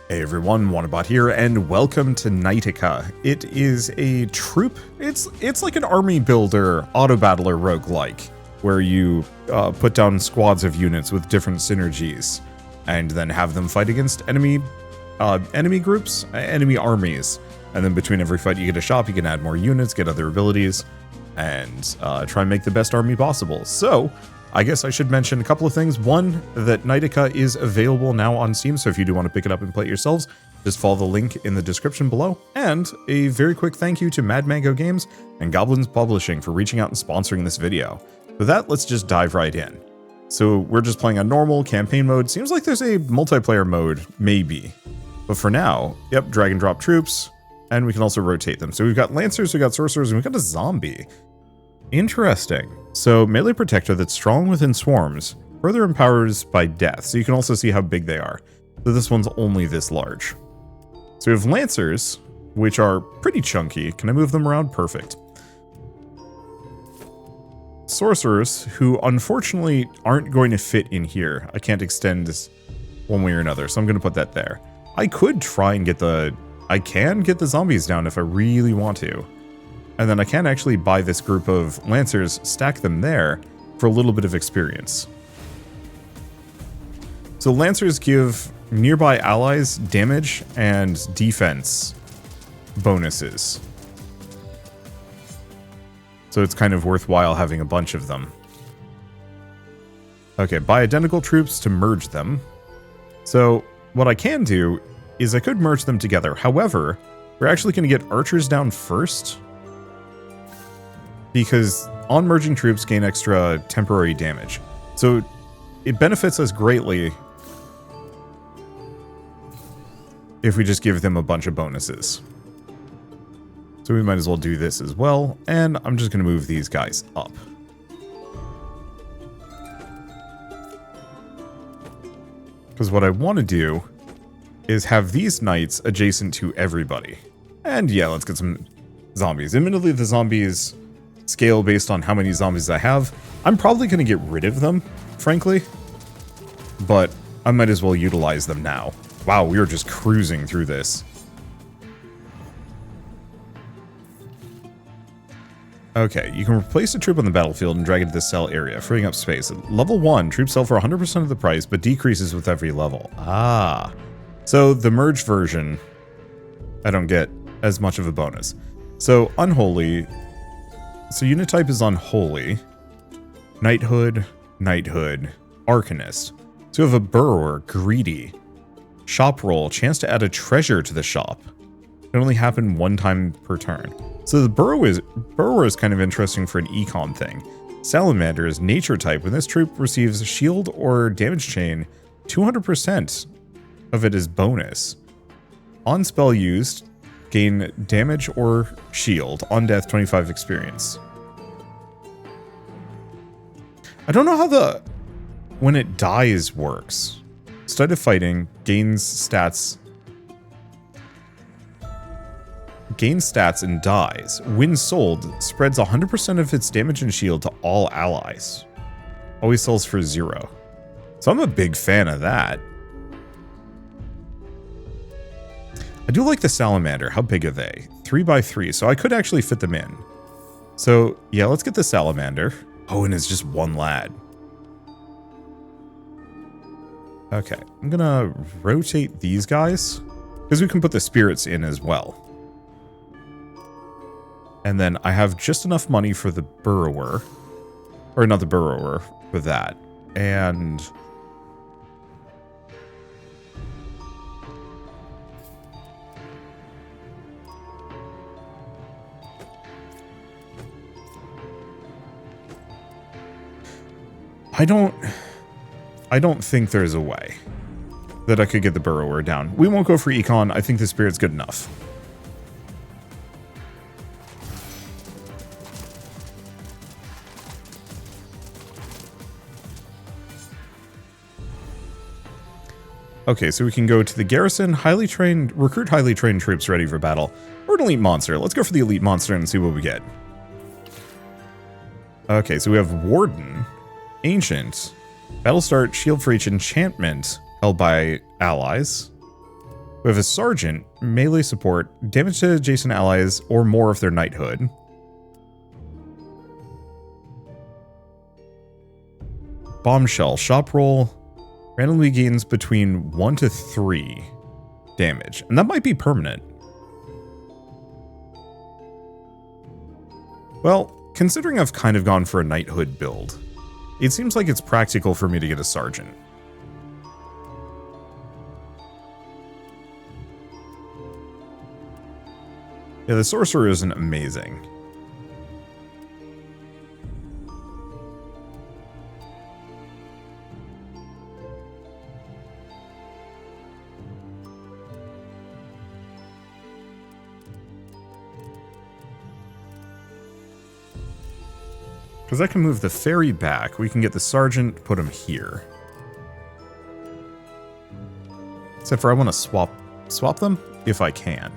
Hey everyone, Wanderbot here, and welcome to Knightica. It is a troop. It's like an army builder, auto-battler roguelike, where you put down squads of units with different synergies, and then have them fight against enemy groups, enemy armies. And then between every fight you get a shop, you can add more units, get other abilities, and try and make the best army possible. So, I guess I should mention a couple of things. One, that Knightica is available now on Steam, so if you do want to pick it up and play it yourselves, just follow the link in the description below. And a very quick thank you to Mad Mango Games and Goblins Publishing for reaching out and sponsoring this video. With that, let's just dive right in. So we're just playing on normal campaign mode. Seems like there's a multiplayer mode, maybe. But for now, yep, drag and drop troops, and we can also rotate them. So we've got Lancers, we've got Sorcerers, and we've got a Zombie. Interesting. So melee protector that's strong within swarms, further empowers by death. So you can also see how big they are. So this one's only this large. So we have Lancers, which are pretty chunky. Can I move them around? Perfect. Sorcerers, who unfortunately aren't going to fit in here. I can't extend this one way or another, so I'm going to put that there. I could try and get the... I can get the zombies down if I really want to. And then I can actually buy this group of Lancers, stack them there for a little bit of experience. So Lancers give nearby allies damage and defense bonuses. So it's kind of worthwhile having a bunch of them. Okay, buy identical troops to merge them. So what I can do is I could merge them together. However, we're actually going to get archers down first, because on merging troops gain extra temporary damage. So it benefits us greatly if we just give them a bunch of bonuses. So we might as well do this as well, and I'm just going to move these guys up. Because what I want to do is have these knights adjacent to everybody. And yeah, let's get some zombies. Admittedly, the zombies scale based on how many zombies I have. I'm probably going to get rid of them, frankly, but I might as well utilize them now. Wow, we are just cruising through this. Okay, you can replace a troop on the battlefield and drag it to the cell area, freeing up space. At level 1, troops sell for 100% of the price, but decreases with every level. Ah, so the merged version, I don't get as much of a bonus. So Unholy... So unit type is Unholy, Knighthood, Knighthood, Arcanist. So you have a Burrower, Greedy, Shop Roll, chance to add a treasure to the shop. It can only happen one time per turn. So the Burrower is kind of interesting for an econ thing. Salamander is nature type. When this troop receives a shield or damage chain, 200% of it is bonus. On spell used, gain damage or shield. On death, 25 experience. I don't know how the when it dies works. Start of fighting, gains stats and dies. When sold, spreads 100% of its damage and shield to all allies. Always sells for 0. So I'm a big fan of that. I do like the Salamander. How big are they? 3x3, so I could actually fit them in. So, yeah, let's get the Salamander. Oh, and it's just one lad. Okay, I'm gonna rotate these guys, because we can put the spirits in as well. And then I have just enough money for the Burrower. Or not the Burrower, for that. And... I don't think there's a way that I could get the Burrower down. We won't go for econ. I think the spirit's good enough. Okay, so we can go to the garrison, recruit highly trained troops ready for battle, or an elite monster. Let's go for the elite monster and see what we get. Okay, so we have Warden, Ancient, Battle start, shield for each enchantment held by allies. We have a sergeant, melee support, damage to adjacent allies or more of their knighthood. Bombshell, shop roll, randomly gains between 1 to 3 damage. And that might be permanent. Well, considering I've kind of gone for a knighthood build, it seems like it's practical for me to get a sergeant. Yeah, the sorcerer isn't amazing. Because I can move the ferry back, we can get the sergeant, put him here. Except for I want to swap them if I can.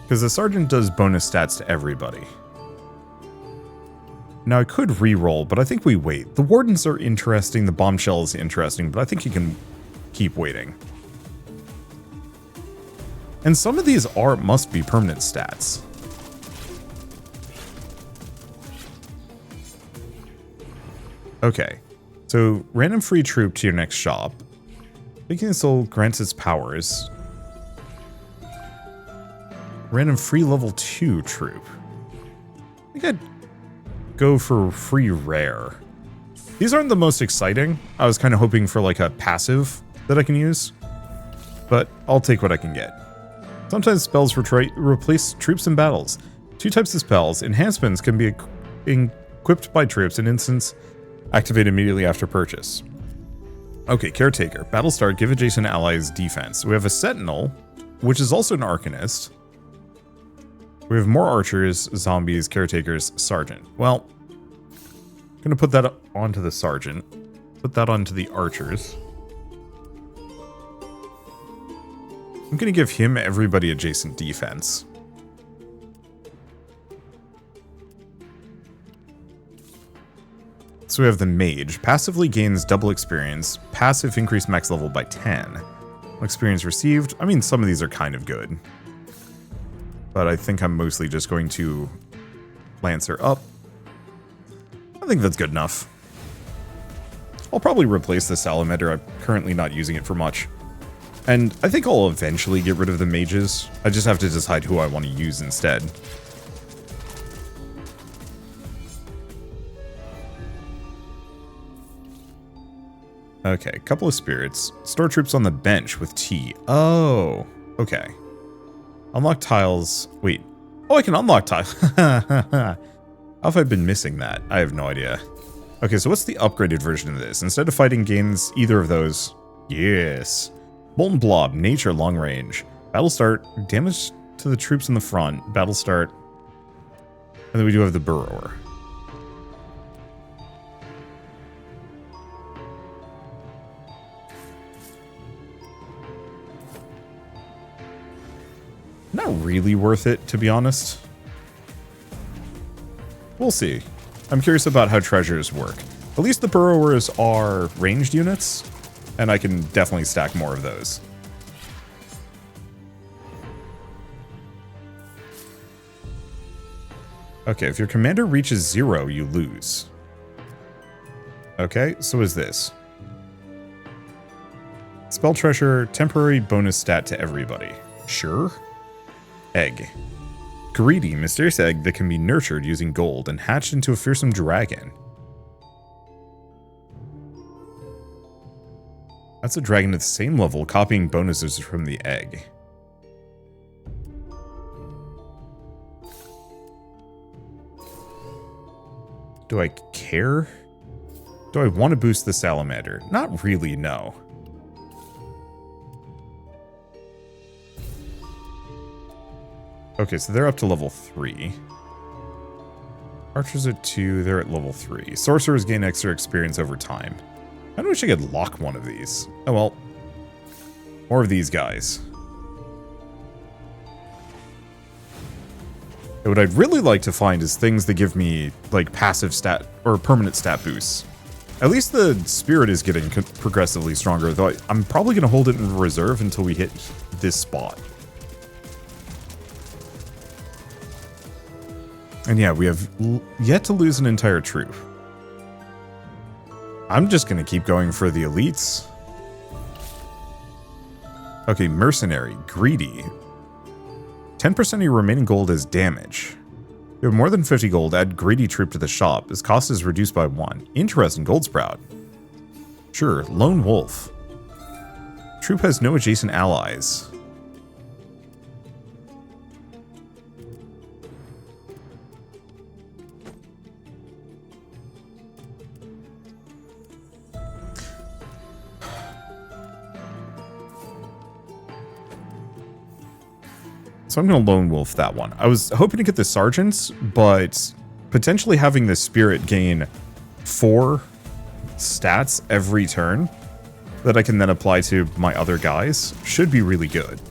Because the sergeant does bonus stats to everybody. Now I could re-roll, but I think we wait. The wardens are interesting, the bombshell is interesting, but I think you can keep waiting. And some of these must be permanent stats. Okay, so random free troop to your next shop. Making this soul grants its powers. Random free level 2 troop. I think I'd go for free rare. These aren't the most exciting. I was kind of hoping for like a passive that I can use. But I'll take what I can get. Sometimes spells replace troops in battles. 2 types of spells. Enhancements can be equipped by troops in instance. Activate immediately after purchase. Okay, Caretaker. Battle start, give adjacent allies defense. We have a Sentinel, which is also an Arcanist. We have more archers, zombies, caretakers, sergeant. Well, I'm going to put that onto the sergeant. Put that onto the archers. I'm going to give him everybody adjacent defense. So we have the mage. Passively gains double experience. Passive increase max level by 10. Experience received. I mean, some of these are kind of good. But I think I'm mostly just going to Lancer up. I think that's good enough. I'll probably replace the Salamander. I'm currently not using it for much. And I think I'll eventually get rid of the mages. I just have to decide who I want to use instead. Okay, a couple of spirits. Store troops on the bench with T. Oh, okay. Unlock tiles. Wait. Oh, I can unlock tiles. How have I been missing that? I have no idea. Okay, so what's the upgraded version of this? Instead of fighting gains either of those. Yes. Molten Blob, Nature, Long Range. Battle start, damage to the troops in the front. Battle start. And then we do have the Burrower. Not really worth it, to be honest. We'll see. I'm curious about how treasures work. At least the burrowers are ranged units, and I can definitely stack more of those. Okay, if your commander reaches 0, you lose. Okay, so is this. Spell treasure, temporary bonus stat to everybody. Sure. Egg. Greedy, mysterious egg that can be nurtured using gold and hatched into a fearsome dragon. That's a dragon at the same level, copying bonuses from the egg. Do I care? Do I want to boost the salamander? Not really, no. Okay, so they're up to level 3. Archers at 2, they're at level 3. Sorcerers gain extra experience over time. I wish I could lock one of these. Oh well. More of these guys. And what I'd really like to find is things that give me, like, passive stat, or permanent stat boosts. At least the spirit is getting progressively stronger, though I'm probably going to hold it in reserve until we hit this spot. And yeah, we have yet to lose an entire troop. I'm just going to keep going for the elites. Okay, mercenary, greedy. 10% of your remaining gold is damage. You have more than 50 gold, add greedy troop to the shop. His cost is reduced by 1. Interesting, gold sprout. Sure, lone wolf. Troop has no adjacent allies. So I'm going to lone wolf that one. I was hoping to get the sergeants, but potentially having the spirit gain 4 stats every turn that I can then apply to my other guys should be really good.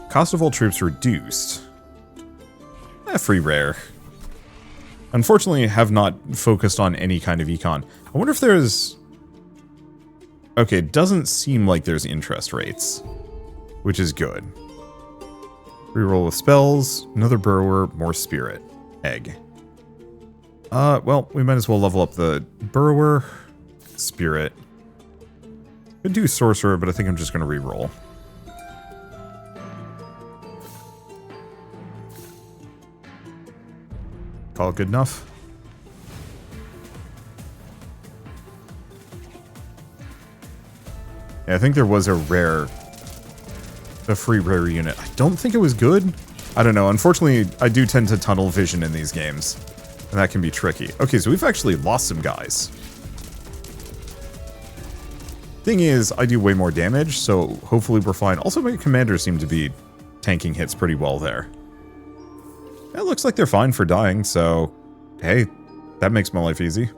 Cost of all troops reduced. Free rare. Unfortunately, have not focused on any kind of econ. I wonder if there's... Okay, it doesn't seem like there's interest rates, which is good. Reroll with spells, another burrower, more spirit. Egg. Well, we might as well level up the burrower, spirit. Could do sorcerer, but I think I'm just going to reroll. Call it good enough. Yeah, I think there was a free rare unit. I don't think it was good. I don't know. Unfortunately, I do tend to tunnel vision in these games, and that can be tricky. Okay, so we've actually lost some guys. Thing is, I do way more damage, so hopefully we're fine. Also, my commanders seem to be tanking hits pretty well there. It looks like they're fine for dying, so hey, that makes my life easy.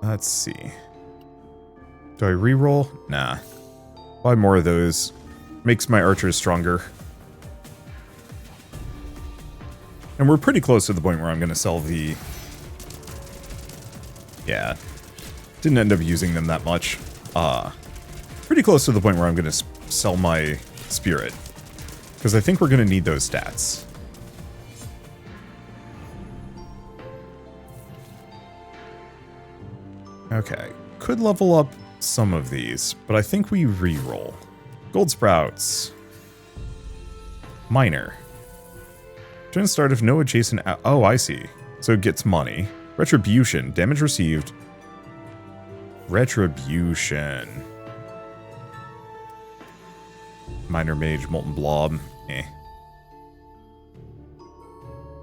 Let's see. Do I reroll? Nah. Buy more of those. Makes my archers stronger. And we're pretty close to the point where I'm going to sell the... Yeah. Didn't end up using them that much. Pretty close to the point where I'm going to sell my spirit. Because I think we're going to need those stats. Okay. Could level up some of these, but I think we reroll. Gold sprouts. Minor. Turn start if no adjacent... Oh, I see. So it gets money. Retribution. Damage received. Retribution. Minor mage, molten blob. Eh.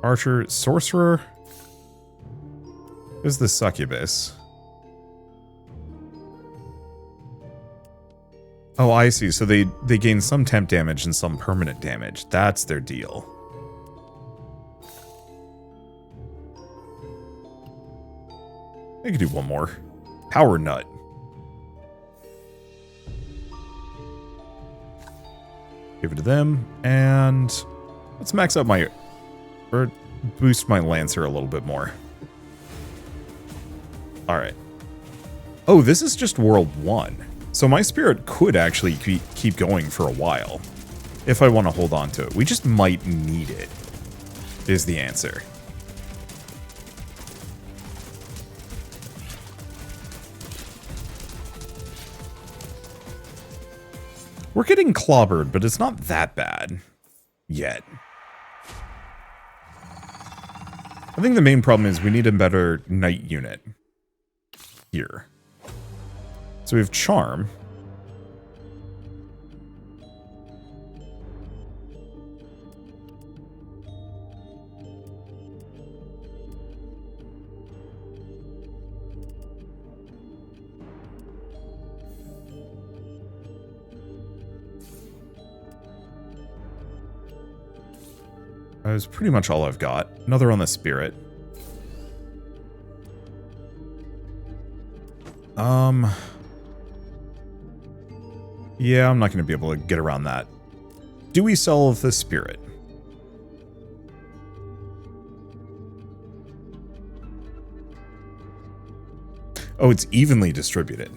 Archer, sorcerer. Is the succubus? Oh, I see. So they gain some temp damage and some permanent damage. That's their deal. I could do one more. Power nut. Give it to them, and let's max out my... or boost my Lancer a little bit more. Alright. Oh, this is just World 1. So my spirit could actually keep going for a while. If I want to hold on to it. We just might need it, is the answer. We're getting clobbered, but it's not that bad. Yet. I think the main problem is we need a better knight unit. Here. So we have charm. That was pretty much all I've got. Another on the spirit. Yeah, I'm not going to be able to get around that. Do we sell the spirit? Oh, it's evenly distributed.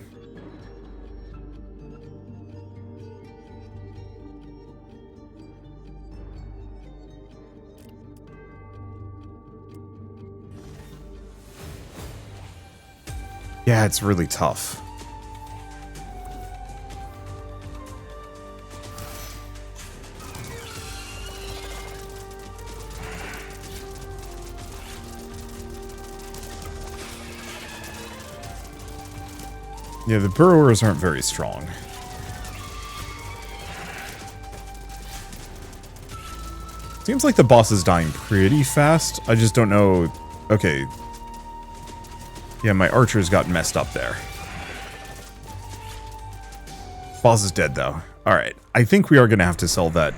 Yeah, it's really tough. Yeah, the burrowers aren't very strong. Seems like the boss is dying pretty fast. I just don't know. Okay. Yeah, my archers got messed up there. Boss is dead, though. Alright. I think we are going to have to sell that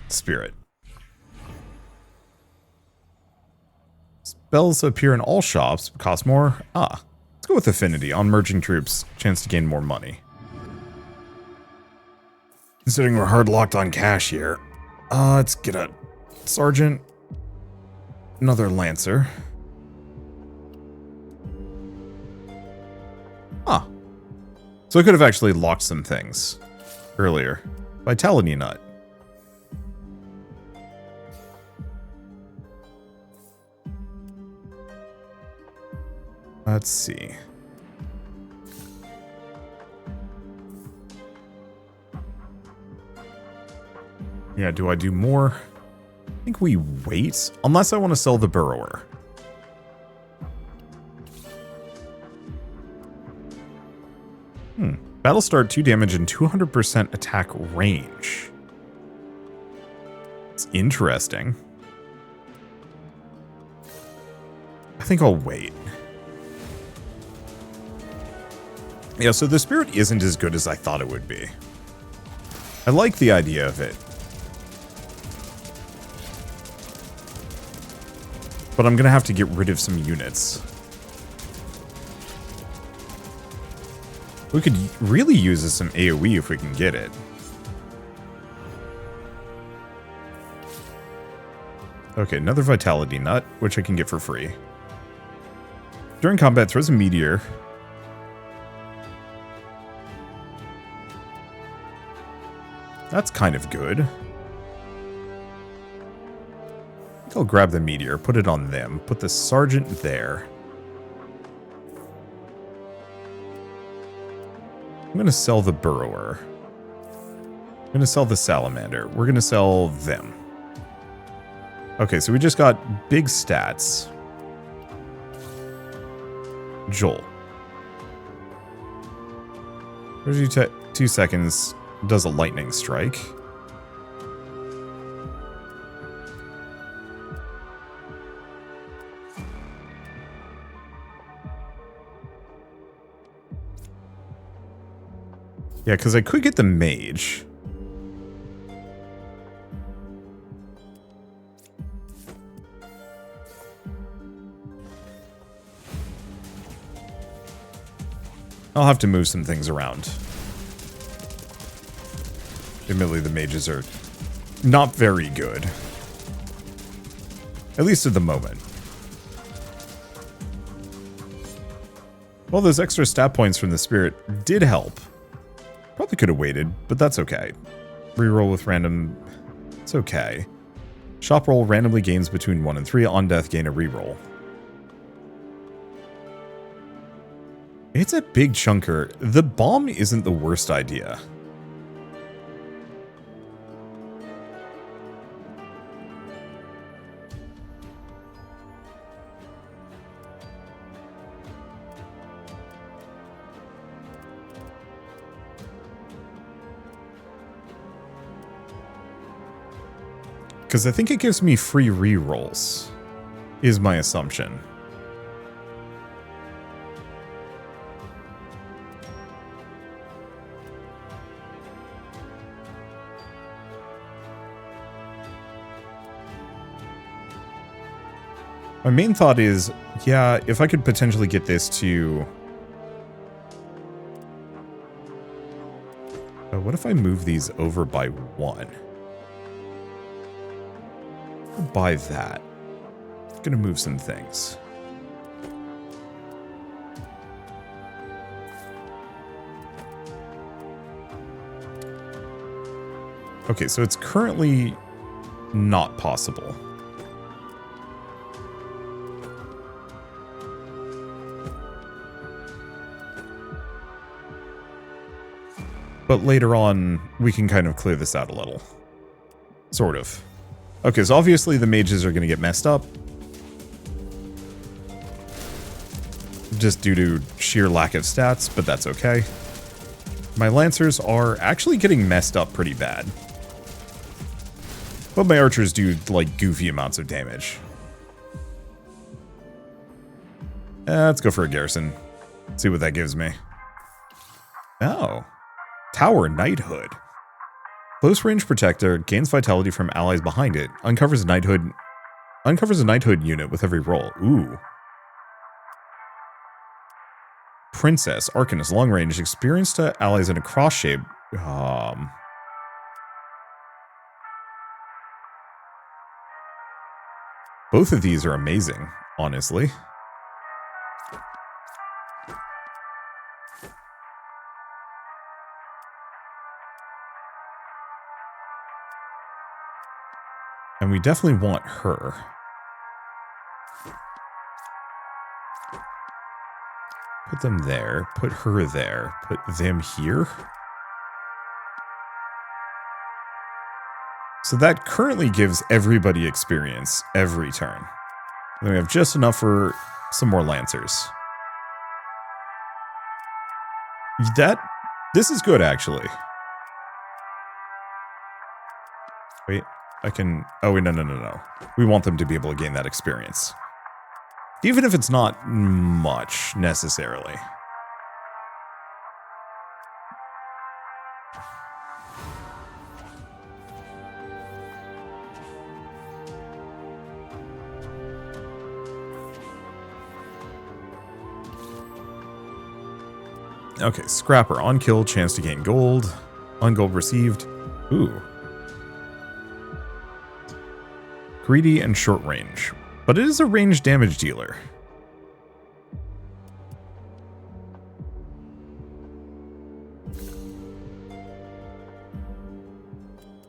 spirit. Spells appear in all shops. Cost more. Ah. Let's go with affinity. On merging troops. Chance to gain more money. Considering we're hard locked on cash here. Let's get a sergeant. Another lancer. Ah. So I could have actually locked some things earlier. Vitality nut. Let's see. Yeah, do I do more? I think we wait. Unless I want to sell the burrower. Battle start 2 damage and 200% attack range. It's interesting. I think I'll wait. Yeah, so the spirit isn't as good as I thought it would be. I like the idea of it. But I'm going to have to get rid of some units. We could really use some AoE if we can get it. Okay, another vitality nut, which I can get for free. During combat, throws a meteor. That's kind of good. I think I'll grab the meteor, put it on them, put the sergeant there. I'm going to sell the burrower. I'm going to sell the salamander. We're going to sell them. Okay, so we just got big stats. Joel. 32 seconds. Does a lightning strike. Yeah, because I could get the mage. I'll have to move some things around. Admittedly, the mages are not very good. At least at the moment. Well, those extra stat points from the spirit did help. Probably could have waited, but that's okay. Reroll with random... It's okay. Shop roll randomly gains between 1 and 3. On death, gain a reroll. It's a big chunker. The bomb isn't the worst idea. Because I think it gives me free rerolls, is my assumption. My main thought is, yeah, if I could potentially get this to... What if I move these over by 1? By that. Gonna move some things. Okay, so it's currently not possible. But later on, we can kind of clear this out a little. Sort of. Okay, so obviously the mages are going to get messed up. Just due to sheer lack of stats, but that's okay. My lancers are actually getting messed up pretty bad. But my archers do, like, goofy amounts of damage. Let's go for a garrison. See what that gives me. Oh. Tower Knighthood. Close range protector gains vitality from allies behind it. Uncovers a knighthood unit with every roll. Ooh. Princess Arcanist long range experience to allies in a cross shape. Both of these are amazing, honestly. And we definitely want her. Put them there. Put her there. Put them here. So that currently gives everybody experience every turn. And then we have just enough for some more lancers. This is good, actually. Wait. I can... Oh, wait, no. We want them to be able to gain that experience. Even if it's not much, necessarily. Okay, Scrapper. On kill, chance to gain gold. On gold received. Ooh. Greedy and short range, but it is a range damage dealer.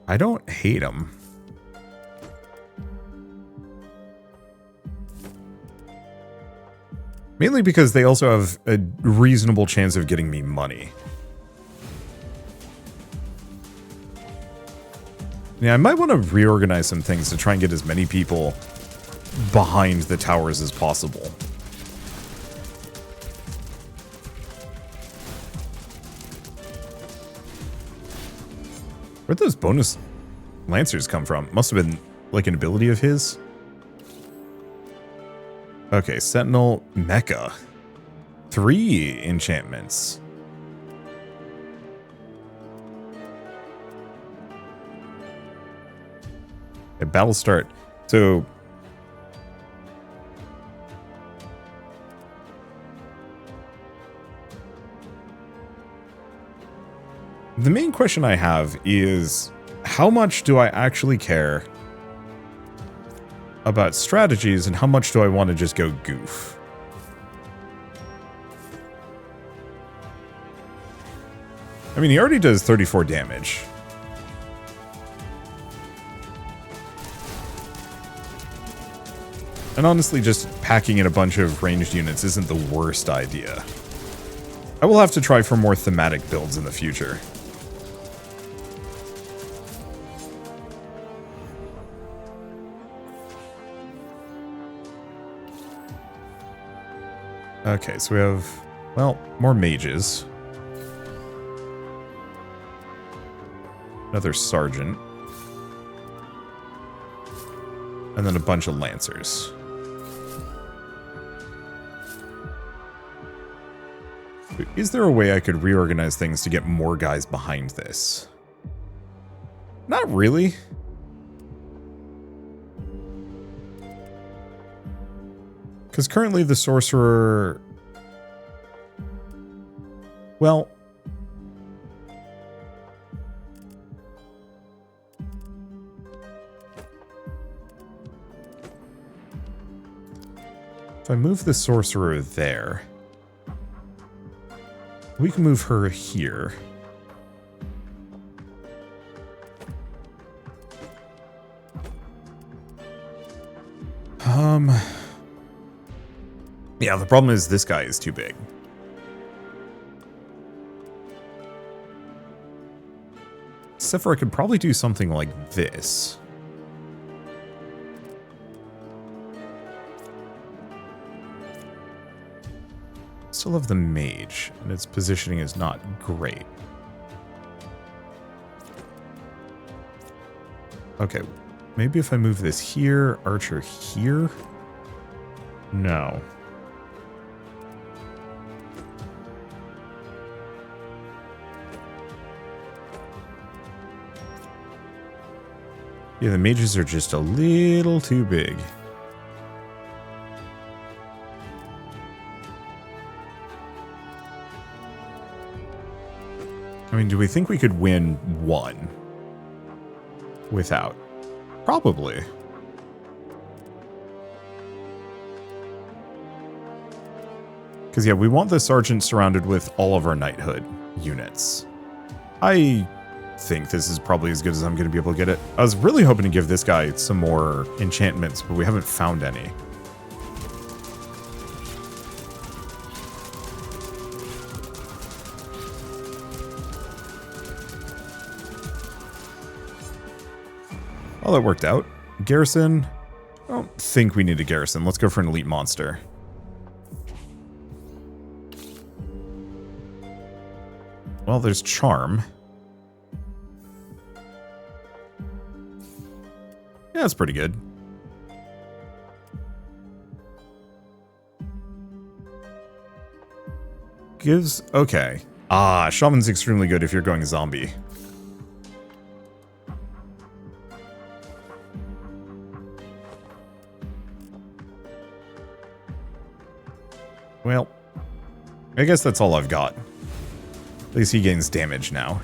I don't hate him. Mainly because they also have a reasonable chance of getting me money. Yeah, I might want to reorganize some things to try and get as many people behind the towers as possible. Where'd those bonus lancers come from? Must have been like an ability of his. Okay, Sentinel Mecha. 3 enchantments. Battle start. So the main question I have is, how much do I actually care about strategies and how much do I want to just go goof? I mean, he already does 34 damage. And honestly, just packing in a bunch of ranged units isn't the worst idea. I will have to try for more thematic builds in the future. Okay, so we have, well, more mages. Another sergeant. And then a bunch of lancers. Is there a way I could reorganize things to get more guys behind this? Not really. Because currently the sorcerer... Well... If I move the sorcerer there, we can move her here. Yeah, the problem is this guy is too big. Except for I could probably do something like this. Still have the mage, and its positioning is not great. Okay, maybe if I move this here, archer here? No. Yeah, the mages are just a little too big. I mean, do we think we could win one without? Probably. Because, yeah, we want the sergeant surrounded with all of our knighthood units. I think this is probably as good as I'm going to be able to get it. I was really hoping to give this guy some more enchantments, but we haven't found any. Well, that worked out. Garrison. I don't think we need a garrison. Let's go for an elite monster. Well, there's charm. Yeah, that's pretty good. Gives... Okay. Ah, Shaman's extremely good if you're going zombie. Well, I guess that's all I've got. At least he gains damage now.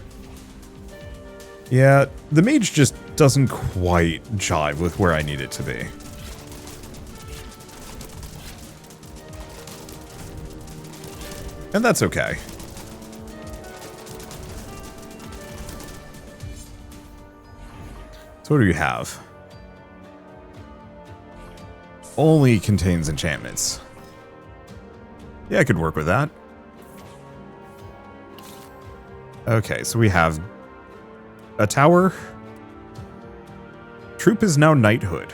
Yeah, the mage just doesn't quite jive with where I need it to be. And that's okay. So what do you have? Only contains enchantments. Yeah, I could work with that. Okay, so we have a tower. Troop is now knighthood.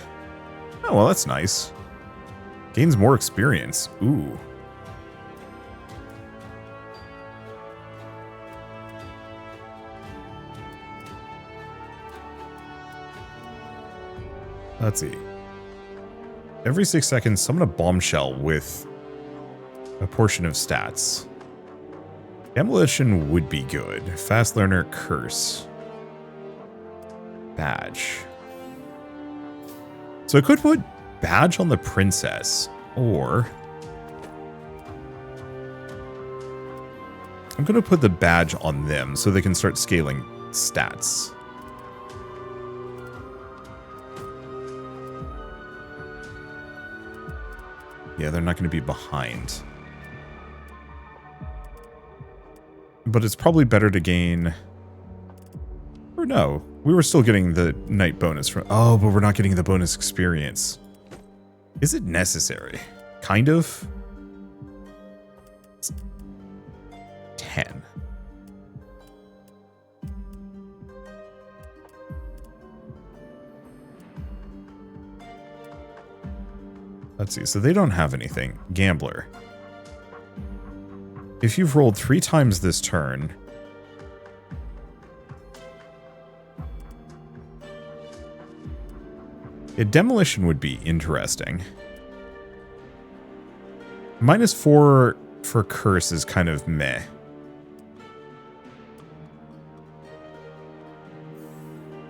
Oh, well, that's nice. Gains more experience. Ooh. Let's see. Every 6 seconds, summon a bombshell with a portion of stats. Demolition would be good. Fast learner, curse. Badge. So I could put badge on the princess, or I'm going to put the badge on them so they can start scaling stats. Yeah, they're not going to be behind. But it's probably better to gain... Or no, we were still getting the knight bonus from... Oh, but we're not getting the bonus experience. Is it necessary? Kind of. It's 10. Let's see, so they don't have anything. Gambler. If you've rolled 3 times this turn... A demolition would be interesting. -4 for curse is kind of meh.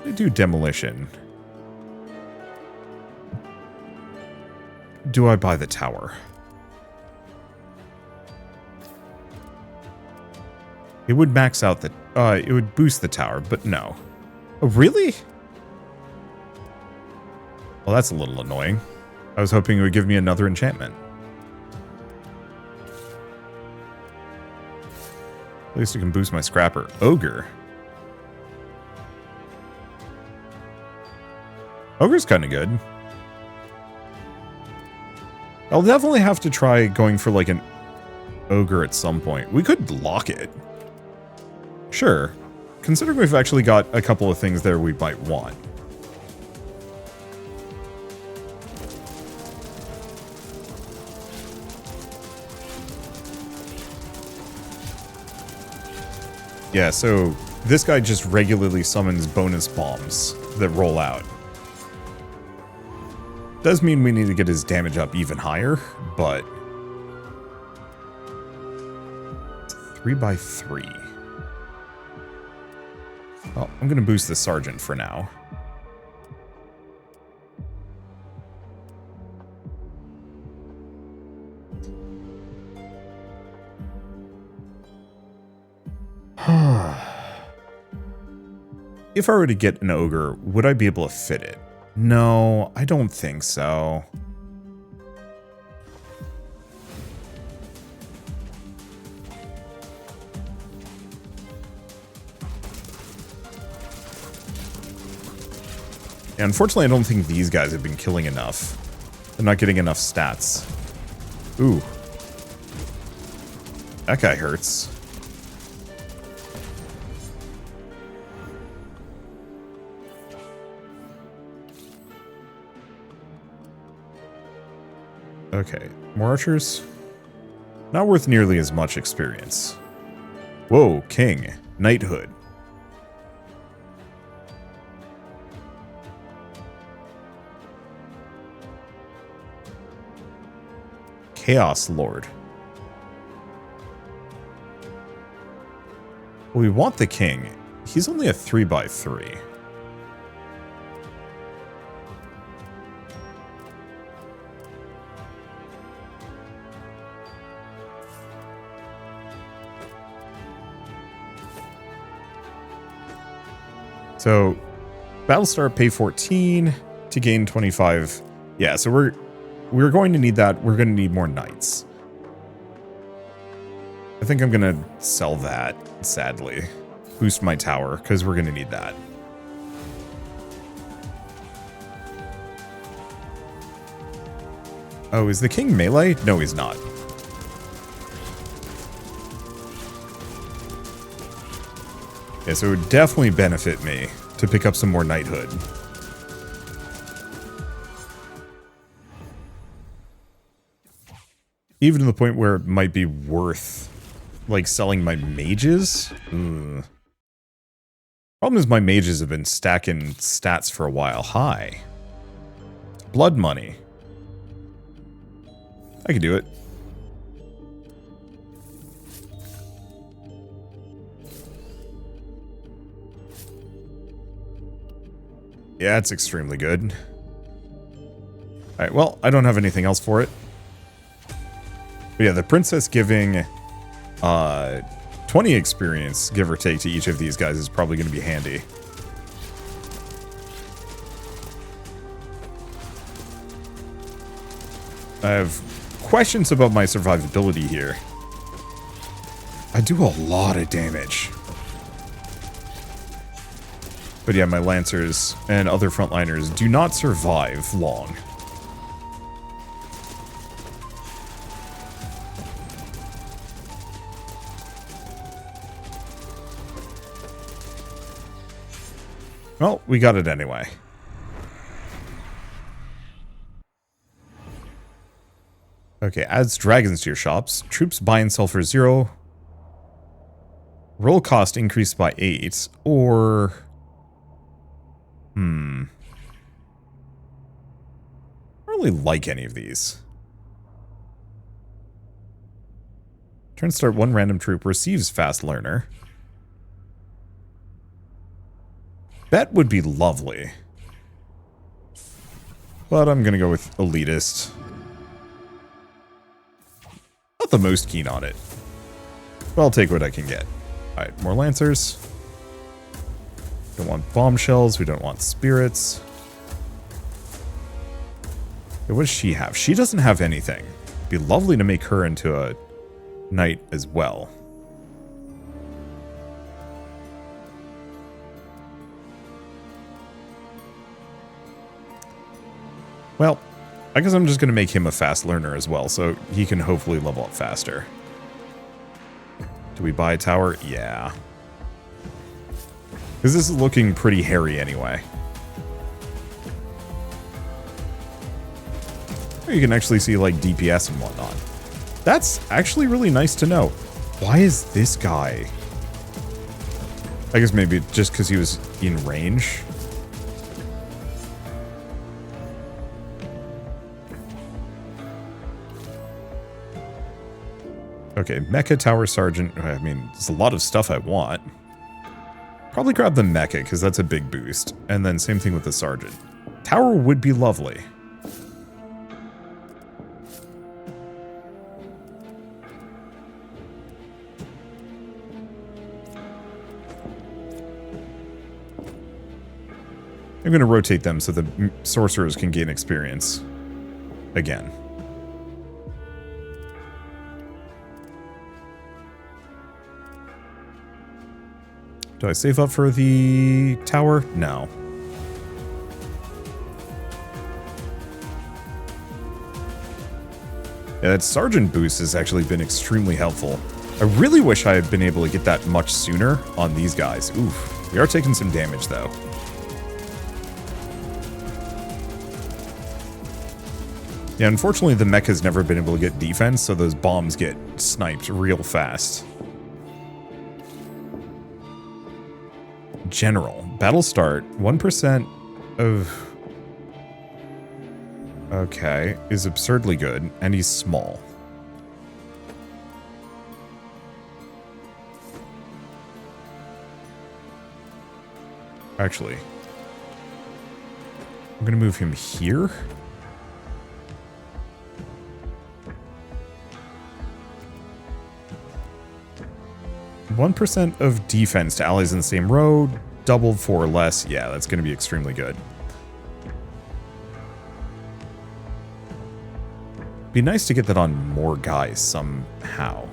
They do demolition. Do I buy the tower? It would max out the... it would boost the tower, but no. Oh, really? Well, that's a little annoying. I was hoping it would give me another enchantment. At least it can boost my scrapper. Ogre. Ogre's kind of good. I'll definitely have to try going for like an ogre at some point. We could lock it. Sure. Considering we've actually got a couple of things there we might want. Yeah, so this guy just regularly summons bonus bombs that roll out. Does mean we need to get his damage up even higher, but 3x3. Well, I'm going to boost the sergeant for now. If I were to get an ogre, would I be able to fit it? No, I don't think so. Yeah, unfortunately, I don't think these guys have been killing enough. They're not getting enough stats. Ooh. That guy hurts. Okay, more archers? Not worth nearly as much experience. Whoa, king. Knighthood. Chaos Lord. Well, we want the king. He's only a 3x3. So, Battlestar pay 14 to gain 25. Yeah, so we're going to need that. We're going to need more knights. I think I'm going to sell that, sadly. Boost my tower, because we're going to need that. Oh, is the king melee? No, he's not. Yeah, so it would definitely benefit me to pick up some more knighthood. Even to the point where it might be worth, like, selling my mages? Ugh. Problem is my mages have been stacking stats for a while. Hi. Blood money. I can do it. Yeah, it's extremely good. Alright, well, I don't have anything else for it. But yeah, the princess giving 20 experience, give or take, to each of these guys is probably going to be handy. I have questions about my survivability here. I do a lot of damage. But yeah, my lancers and other frontliners do not survive long. Well, we got it anyway. Okay, adds dragons to your shops. Troops buy and sell for 0. Roll cost increased by 8. Or... I don't really like any of these. Turn start, one random troop receives fast learner. That would be lovely. But I'm gonna go with elitist. Not the most keen on it. But I'll take what I can get. Alright, more lancers. Don't want bombshells, we don't want spirits. Okay, what does she have? She doesn't have anything. It'd be lovely to make her into a knight as well. Well, I guess I'm just going to make him a fast learner as well, so he can hopefully level up faster. Do we buy a tower? Yeah. Because this is looking pretty hairy anyway. You can actually see, like, DPS and whatnot. That's actually really nice to know. Why is this guy? I guess maybe just because he was in range. Okay, Mecha Tower Sergeant. I mean, there's a lot of stuff I want. Probably grab the Mecha, because that's a big boost. And then same thing with the Sergeant. Tower would be lovely. I'm going to rotate them so the sorcerers can gain experience again. Do I save up for the tower? No. Yeah, that sergeant boost has actually been extremely helpful. I really wish I had been able to get that much sooner on these guys. Oof. We are taking some damage, though. Yeah, unfortunately, the mecha's never been able to get defense, so those bombs get sniped real fast. General. Battle start. 1% of... Okay. Is absurdly good, and he's small. Actually. I'm gonna move him here. 1% of defense to allies in the same row, doubled for less. Yeah, that's going to be extremely good. Be nice to get that on more guys somehow.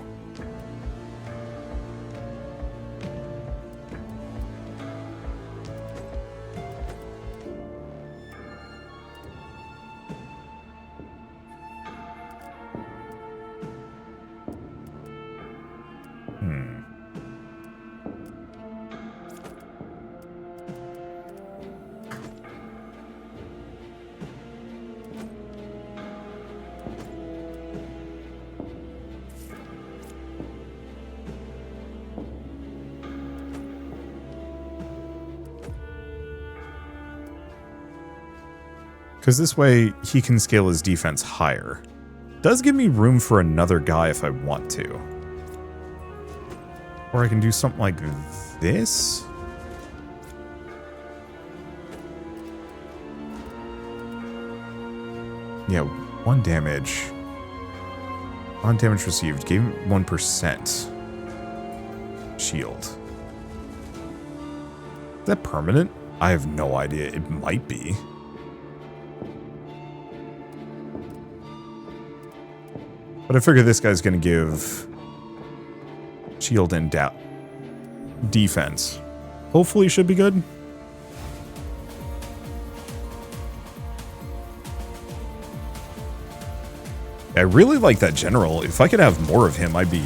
Because this way, he can scale his defense higher. Does give me room for another guy if I want to. Or I can do something like this. Yeah, 1 damage. On damage received, gave him 1% shield. Is that permanent? I have no idea. It might be. But I figure this guy's going to give shield and defense. Hopefully should be good. I really like that general. If I could have more of him, I'd be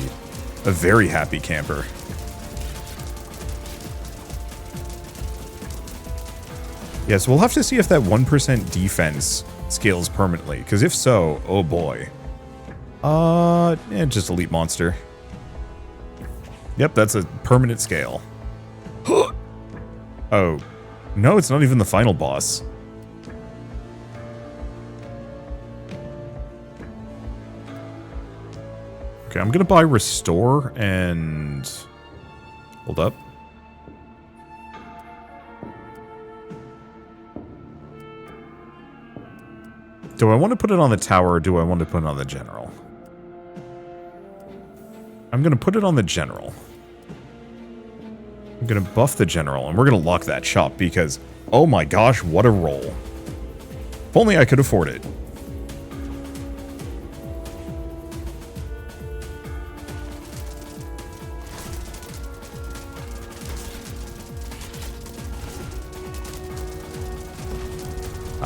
a very happy camper. Yeah, so we'll have to see if that 1% defense scales permanently. Because if so, oh boy. Just elite monster. Yep, that's a permanent scale. Oh. No, it's not even the final boss. Okay, I'm gonna buy Restore and... Hold up. Do I want to put it on the tower or do I want to put it on the general? I'm going to put it on the general. I'm going to buff the general, and we're going to lock that shop because, oh my gosh, what a roll. If only I could afford it.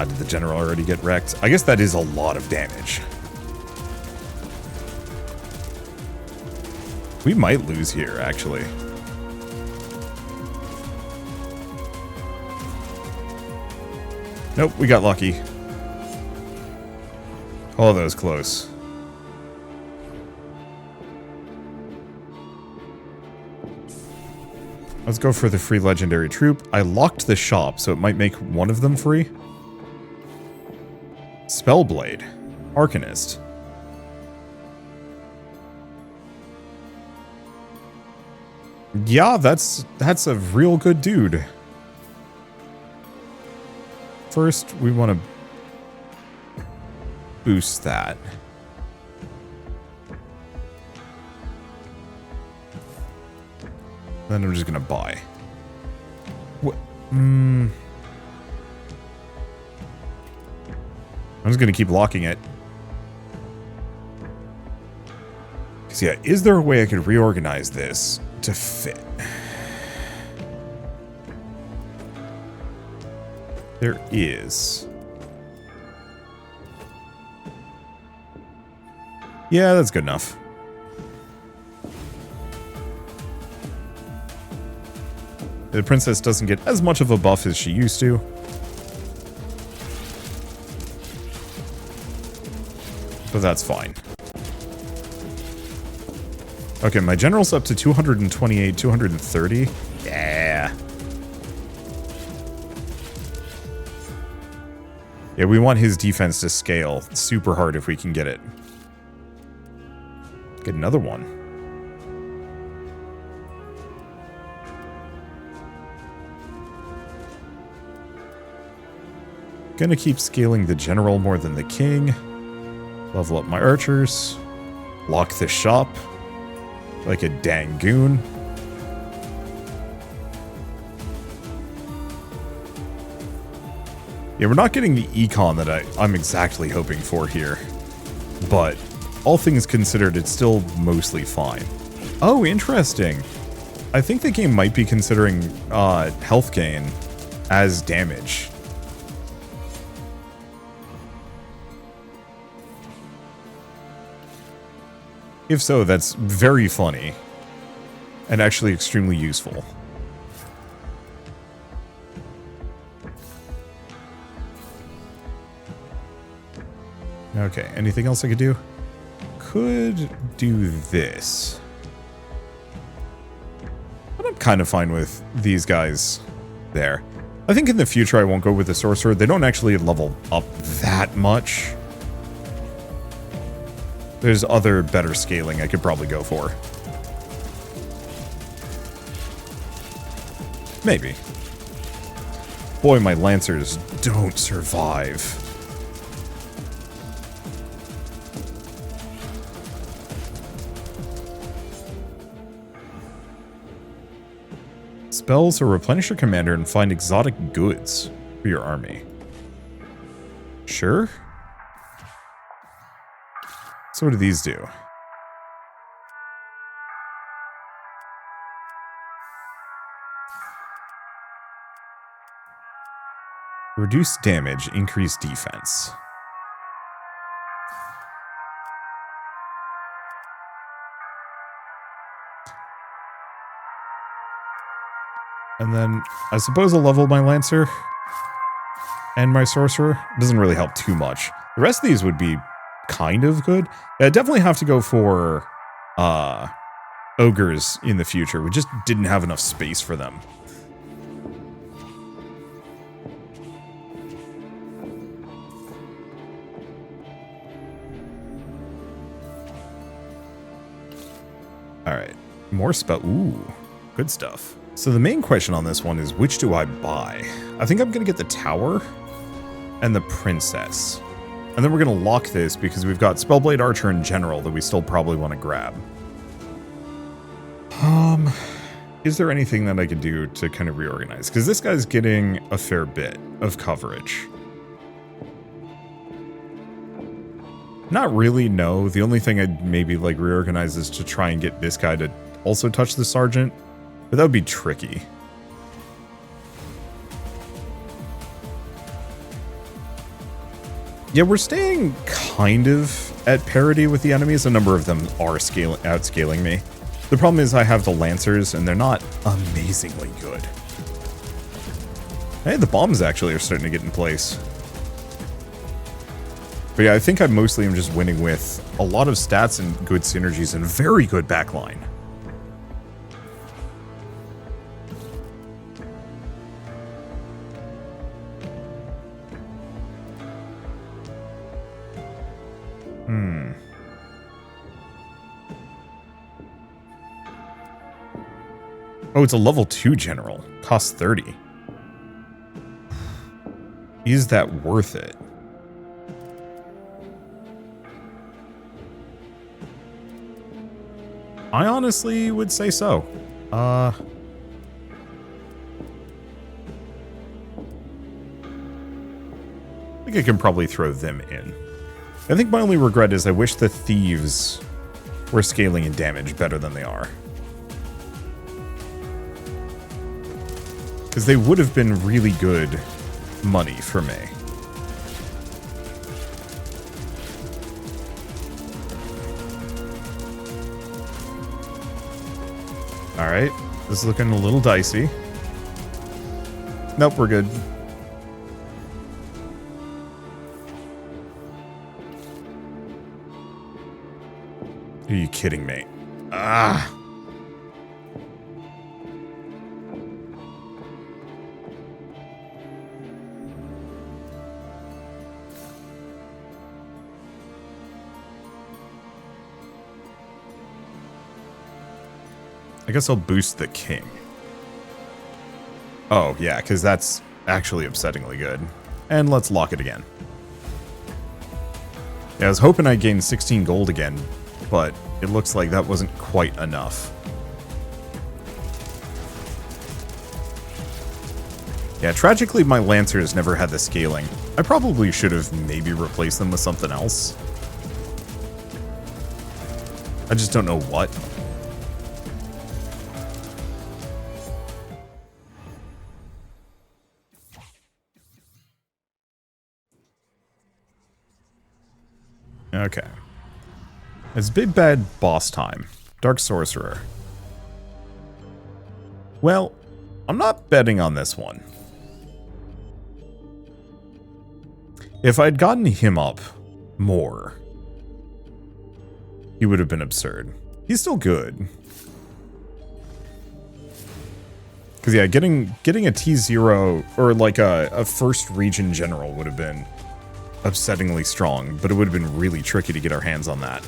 Did the general already get wrecked? I guess that is a lot of damage. We might lose here, actually. Nope, we got lucky. Oh, that was close. Let's go for the free legendary troop. I locked the shop, so it might make one of them free. Spellblade. Arcanist. Yeah, that's a real good dude. First, we want to boost that. Then I'm just gonna buy. What? I'm just gonna keep locking it. Cause yeah, is there a way I could reorganize this to fit? There is. Yeah, that's good enough. The princess doesn't get as much of a buff as she used to. But that's fine. Okay, my general's up to 228, 230. Yeah. Yeah, we want his defense to scale super hard if we can get it. Get another one. Gonna keep scaling the general more than the king. Level up my archers. Lock the shop. Like a dang goon. Yeah, we're not getting the econ that I'm exactly hoping for here. But all things considered, it's still mostly fine. Oh, interesting. I think the game might be considering health gain as damage. If so, that's very funny. And actually extremely useful. Okay, anything else I could do? Could do this. But I'm kind of fine with these guys there. I think in the future I won't go with the sorcerer. They don't actually level up that much. There's other better scaling I could probably go for. Maybe. Boy, my lancers don't survive. Spells or replenish your commander and find exotic goods for your army. Sure. So what do these do? Reduce damage, increase defense. And then I suppose I'll level my Lancer and my Sorcerer. Doesn't really help too much. The rest of these would be kind of good. I definitely have to go for ogres in the future. We just didn't have enough space for them. Alright, more spell. Ooh, good stuff. So the main question on this one is, which do I buy? I think I'm going to get the tower and the princess. And then we're going to lock this because we've got Spellblade Archer in general that we still probably want to grab. Is there anything that I could do to kind of reorganize? Because this guy's getting a fair bit of coverage. Not really, no. The only thing I'd maybe like reorganize is to try and get this guy to also touch the sergeant. But that would be tricky. Yeah, we're staying kind of at parity with the enemies. A number of them are outscaling me. The problem is I have the Lancers, and they're not amazingly good. Hey, the bombs actually are starting to get in place. But yeah, I think I mostly am just winning with a lot of stats and good synergies and very good backline. Oh, it's a level 2 general. Costs 30. Is that worth it? I honestly would say so. I think I can probably throw them in. I think my only regret is I wish the thieves were scaling in damage better than they are. Because they would have been really good money for me. Alright, this is looking a little dicey. Nope, we're good. Are you kidding me? Ah! I guess I'll boost the king. Oh, yeah, because that's actually upsettingly good. And let's lock it again. Yeah, I was hoping I'd gain 16 gold again, but it looks like that wasn't quite enough. Yeah, tragically, my Lancers never had the scaling. I probably should have maybe replaced them with something else. I just don't know what. Okay. It's big bad boss time. Dark Sorcerer. Well, I'm not betting on this one. If I'd gotten him up more, he would have been absurd. He's still good. Because yeah, getting a T0 or like a first region general would have been upsettingly strong, but it would have been really tricky to get our hands on that.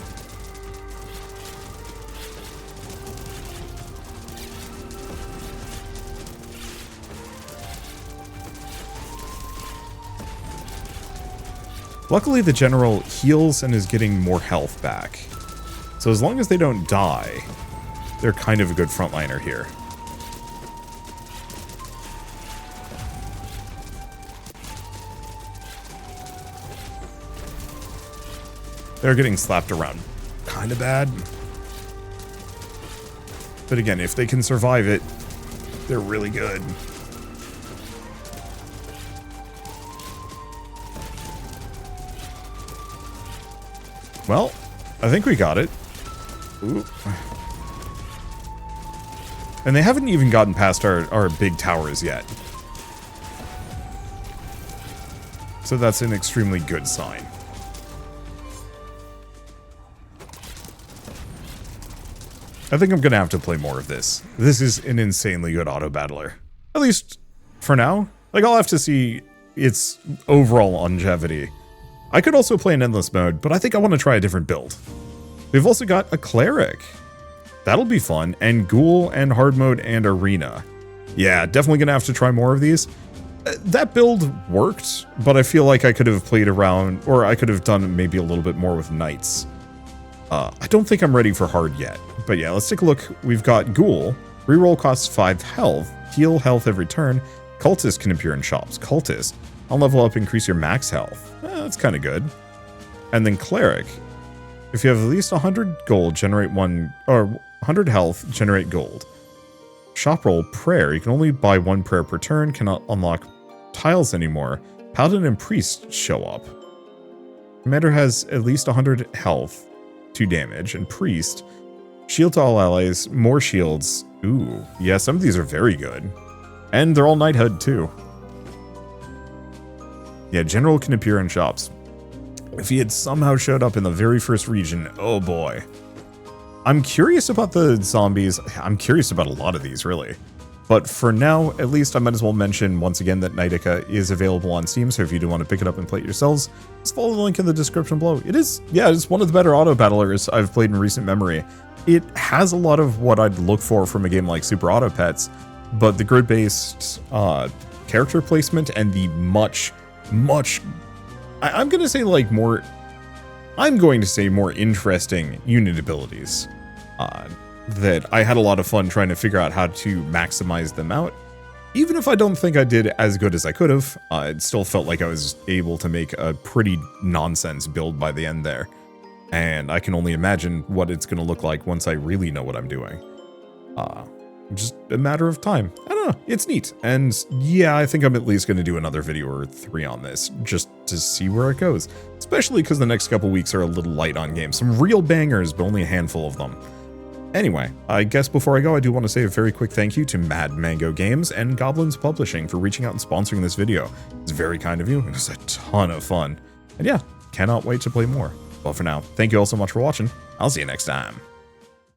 Luckily, the general heals and is getting more health back. So as long as they don't die, they're kind of a good frontliner here. They're getting slapped around kind of bad. But again, if they can survive it, they're really good. Well, I think we got it. Ooh. And they haven't even gotten past our big towers yet. So that's an extremely good sign. I think I'm going to have to play more of this. This is an insanely good auto-battler. At least for now. Like, I'll have to see its overall longevity. I could also play in endless mode, but I think I want to try a different build. We've also got a cleric. That'll be fun. And ghoul and hard mode and arena. Yeah, definitely going to have to try more of these. That build worked, but I feel like I could have played around, or I could have done maybe a little bit more with knights. I don't think I'm ready for hard yet. But yeah, let's take a look. We've got Ghoul. Reroll costs 5 health. Heal health every turn. Cultist can appear in shops. Cultist. On level up, increase your max health. That's kind of good. And then Cleric. If you have at least 100 gold, generate 100 health, generate gold. Shop roll, Prayer. You can only buy 1 prayer per turn. Cannot unlock tiles anymore. Paladin and Priest show up. Commander has at least 100 health, 2 damage, and Priest. Shield to all allies, more shields. Ooh, yeah, some of these are very good. And they're all Knighthood, too. Yeah, General can appear in shops. If he had somehow showed up in the very first region, oh boy. I'm curious about the zombies. I'm curious about a lot of these, really. But for now, at least I might as well mention once again that Knightica is available on Steam, so if you do want to pick it up and play it yourselves, just follow the link in the description below. It is, yeah, it's one of the better auto battlers I've played in recent memory. It has a lot of what I'd look for from a game like Super Auto Pets, but the grid-based character placement and the I'm going to say like more interesting unit abilities that I had a lot of fun trying to figure out how to maximize them out. Even if I don't think I did as good as I could have, it still felt like I was able to make a pretty nonsense build by the end there. And I can only imagine what it's going to look like once I really know what I'm doing. Just a matter of time. I don't know. It's neat. And yeah, I think I'm at least going to do another video or 3 on this just to see where it goes. Especially because the next couple weeks are a little light on games. Some real bangers, but only a handful of them. Anyway, I guess before I go, I do want to say a very quick thank you to Mad Mango Games and Goblins Publishing for reaching out and sponsoring this video. It's very kind of you. It was a ton of fun. And yeah, cannot wait to play more. Well, for now, thank you all so much for watching. I'll see you next time.